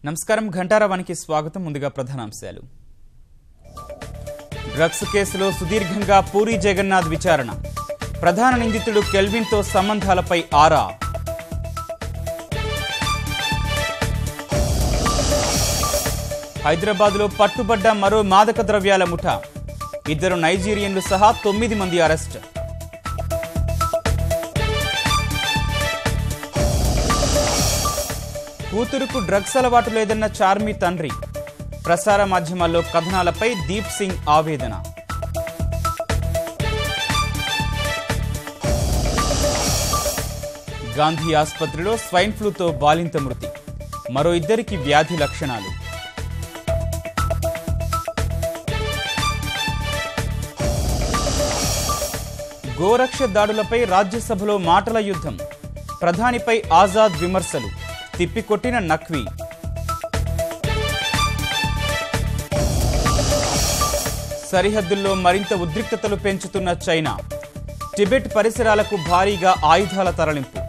నమస్కారం ఘంటారావానికి స్వాగతం. ముందుగా ప్రధానాంశాలు. డ్రగ్స్ కేసులో సుదీర్ఘంగా పూరి జగన్నాథ్ విచారణ. ప్రధాన నిందితుడు కెల్విన్తో సంబంధాలపై ఆరా. హైదరాబాద్లో పట్టుబడ్డ మరో మాదక ద్రవ్యాల ముఠా. 2 నైజీరియన్లు సహా 9 మంది అరెస్ట్. కూతురుకు డ్రగ్స్ అలవాటు లేదన్న చార్మి తండ్రి. ప్రసార మాధ్యమాల్లో కథనాలపై దీప్ సింగ్ ఆవేదన. గాంధీ ఆసుపత్రిలో స్వైన్ ఫ్లూతో బాలింత మృతి. మరో 2కి వ్యాధి లక్షణాలు. గోరక్ష దాడులపై రాజ్యసభలో మాటల యుద్ధం. ప్రధానిపై ఆజాద్ విమర్శలు. తిప్పికొట్టిన నఖ్వీ. సరిహద్దుల్లో మరింత ఉద్రిక్తతలు పెంచుతున్న చైనా. టిబెట్ పరిసరాలకు భారీగా ఆయుధాల తరలింపు.